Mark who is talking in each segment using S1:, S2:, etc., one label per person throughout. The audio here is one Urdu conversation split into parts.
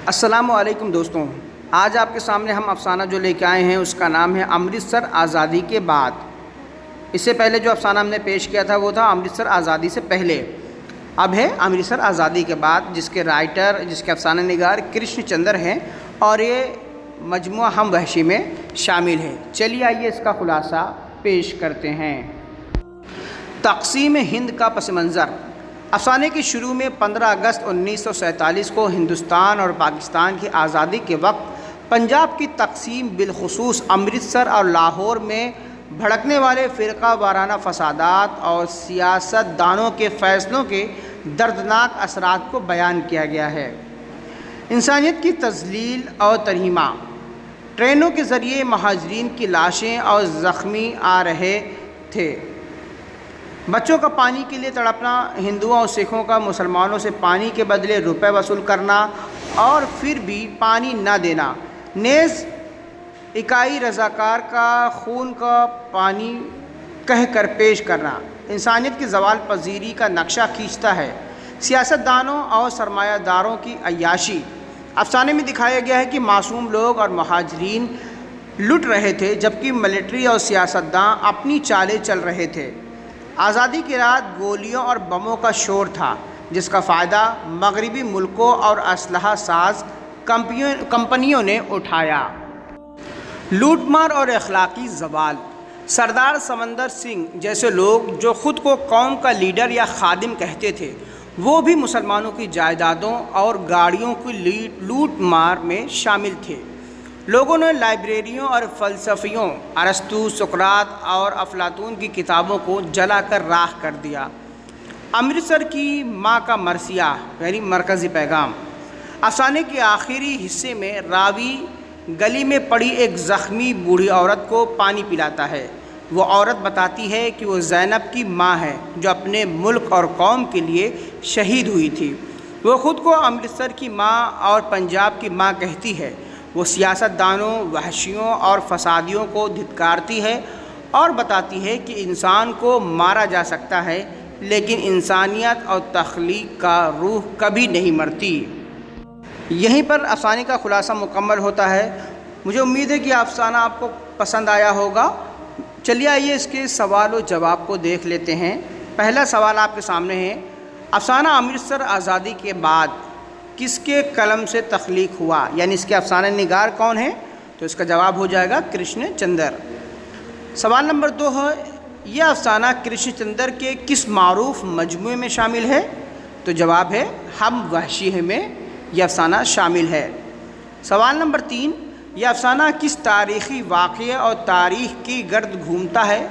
S1: السلام علیکم دوستوں، آج آپ کے سامنے ہم افسانہ جو لے کے آئے ہیں اس کا نام ہے امرتسر آزادی کے بعد۔ اس سے پہلے جو افسانہ ہم نے پیش کیا تھا وہ تھا امرتسر آزادی سے پہلے، اب ہے امرتسر آزادی کے بعد، جس کے رائٹر، جس کے افسانہ نگار کرشن چندر ہیں اور یہ مجموعہ ہم وحشی میں شامل ہے۔ چلیے آئیے اس کا خلاصہ پیش کرتے ہیں۔ تقسیم ہند کا پس منظر۔ افسانے کے شروع میں 15 اگست 1947 کو ہندوستان اور پاکستان کی آزادی کے وقت پنجاب کی تقسیم، بالخصوص امرتسر اور لاہور میں بھڑکنے والے فرقہ وارانہ فسادات اور سیاست دانوں کے فیصلوں کے دردناک اثرات کو بیان کیا گیا ہے۔ انسانیت کی تذلیل اور ترہیمہ۔ ٹرینوں کے ذریعے مہاجرین کی لاشیں اور زخمی آ رہے تھے۔ بچوں کا پانی کے لیے تڑپنا، ہندوؤں اور سکھوں کا مسلمانوں سے پانی کے بدلے روپے وصول کرنا اور پھر بھی پانی نہ دینا، نیز اکائی رضاکار کا خون کا پانی کہہ کر پیش کرنا، انسانیت کی زوال پذیری کا نقشہ کھینچتا ہے۔ سیاست دانوں اور سرمایہ داروں کی عیاشی۔ افسانے میں دکھایا گیا ہے کہ معصوم لوگ اور مہاجرین لٹ رہے تھے، جبکہ ملٹری اور سیاستداں اپنی چالیں چل رہے تھے۔ آزادی کی رات گولیوں اور بموں کا شور تھا، جس کا فائدہ مغربی ملکوں اور اسلحہ ساز کمپنیوں نے اٹھایا۔ لوٹ مار اور اخلاقی زوال۔ سردار سمندر سنگھ جیسے لوگ جو خود کو قوم کا لیڈر یا خادم کہتے تھے، وہ بھی مسلمانوں کی جائیدادوں اور گاڑیوں کی لوٹ مار میں شامل تھے۔ لوگوں نے لائبریریوں اور فلسفیوں ارسطو، سقراط اور افلاطون کی کتابوں کو جلا کر راکھ کر دیا۔ امرتسر کی ماں کا مرثیہ یعنی مرکزی پیغام۔ افسانے کے آخری حصے میں راوی گلی میں پڑی ایک زخمی بوڑھی عورت کو پانی پلاتا ہے۔ وہ عورت بتاتی ہے کہ وہ زینب کی ماں ہے، جو اپنے ملک اور قوم کے لیے شہید ہوئی تھی۔ وہ خود کو امرتسر کی ماں اور پنجاب کی ماں کہتی ہے۔ وہ سیاست دانوں، وحشیوں اور فسادیوں کو دھتکارتی ہے اور بتاتی ہے کہ انسان کو مارا جا سکتا ہے، لیکن انسانیت اور تخلیق کا روح کبھی نہیں مرتی۔ یہیں پر افسانے کا خلاصہ مکمل ہوتا ہے۔ مجھے امید ہے کہ افسانہ آپ کو پسند آیا ہوگا۔ چلیے آئیے اس کے سوال و جواب کو دیکھ لیتے ہیں۔ پہلا سوال آپ کے سامنے ہے، افسانہ امرتسر آزادی کے بعد کس کے قلم سے تخلیق ہوا، یعنی اس کے افسانہ نگار کون ہیں؟ تو اس کا جواب ہو جائے گا کرشن چندر۔ سوال نمبر 2 ہے، یہ افسانہ کرشن چندر کے کس معروف مجموعے میں شامل ہے؟ تو جواب ہے ہم وحشی میں یہ افسانہ شامل ہے۔ سوال نمبر 3، یہ افسانہ کس تاریخی واقعے اور تاریخ کی گرد گھومتا ہے؟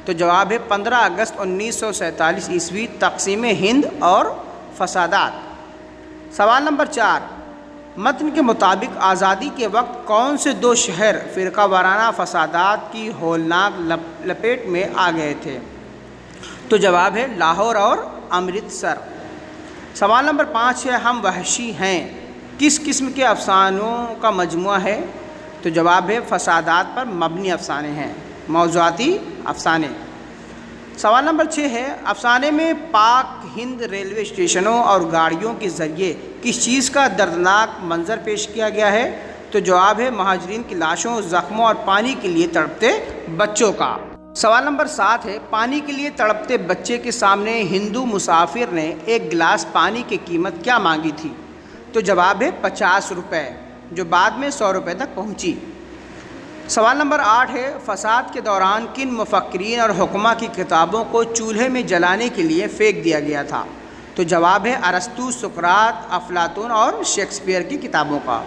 S1: تو جواب ہے 15 اگست 1947 عیسوی، تقسیم ہند اور فسادات۔ سوال نمبر 4، متن کے مطابق آزادی کے وقت کون سے 2 شہر فرقہ وارانہ فسادات کی ہولناک لپیٹ میں آ گئے تھے؟ تو جواب ہے لاہور اور امرتسر۔ سوال نمبر 5 ہے، ہم وحشی ہیں کس قسم کے افسانوں کا مجموعہ ہے؟ تو جواب ہے فسادات پر مبنی افسانے ہیں، موضوعاتی افسانے۔ سوال نمبر 6 ہے، افسانے میں پاک ہند ریلوے اسٹیشنوں اور گاڑیوں کے ذریعے کس چیز کا دردناک منظر پیش کیا گیا ہے؟ تو جواب ہے مہاجرین کی لاشوں، زخموں اور پانی کے لیے تڑپتے بچوں کا۔ سوال نمبر 7 ہے، پانی کے لیے تڑپتے بچے کے سامنے ہندو مسافر نے ایک گلاس پانی کی قیمت کیا مانگی تھی؟ تو جواب ہے 50 روپے، جو بعد میں 100 روپے تک پہنچی۔ سوال نمبر 8 ہے، فساد کے دوران کن مفکرین اور حکماء کی کتابوں کو چولہے میں جلانے کے لیے پھینک دیا گیا تھا؟ تو جواب ہے ارسطو، سقراط، افلاطون اور شیکسپیئر کی کتابوں کا۔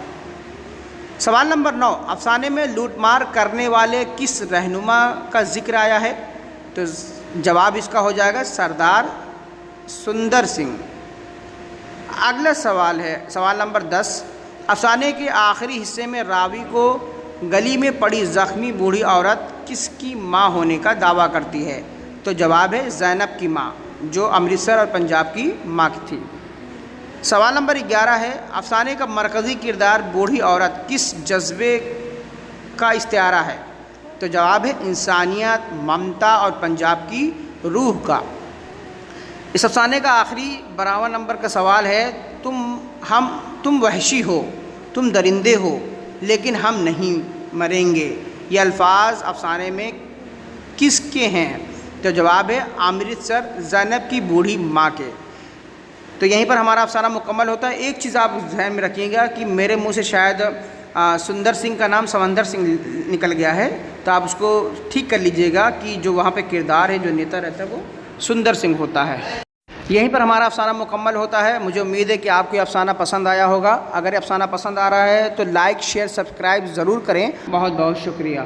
S1: سوال نمبر 9، افسانے میں لوٹ مار کرنے والے کس رہنما کا ذکر آیا ہے؟ تو جواب اس کا ہو جائے گا سردار سندر سنگھ۔ اگلا سوال ہے، سوال نمبر 10، افسانے کے آخری حصے میں راوی کو گلی میں پڑی زخمی بوڑھی عورت کس کی ماں ہونے کا دعویٰ کرتی ہے؟ تو جواب ہے زینب کی ماں، جو امرتسر اور پنجاب کی ماں تھی۔ سوال نمبر 11 ہے، افسانے کا مرکزی کردار بوڑھی عورت کس جذبے کا استعارہ ہے؟ تو جواب ہے انسانیت، ممتا اور پنجاب کی روح کا۔ اس افسانے کا آخری 52 نمبر کا سوال ہے، تم وحشی ہو تم درندے ہو لیکن ہم نہیں مریں گے، یہ الفاظ افسانے میں کس کے ہیں؟ تو جواب ہے امرتسر زینب کی بوڑھی ماں کے۔ تو یہیں پر ہمارا افسانہ مکمل ہوتا ہے۔ ایک چیز آپ ذہن میں رکھیے گا کہ میرے منہ سے شاید سندر سنگھ کا نام سمندر سنگھ نکل گیا ہے، تو آپ اس کو ٹھیک کر لیجئے گا کہ جو وہاں پہ کردار ہے، جو نیتا رہتا ہے، وہ سندر سنگھ ہوتا ہے۔ یہیں پر ہمارا افسانہ مکمل ہوتا ہے۔ مجھے امید ہے کہ آپ کو یہ افسانہ پسند آیا ہوگا۔ اگر یہ افسانہ پسند آ رہا ہے تو لائک، شیئر، سبسکرائب ضرور کریں۔ بہت بہت شکریہ۔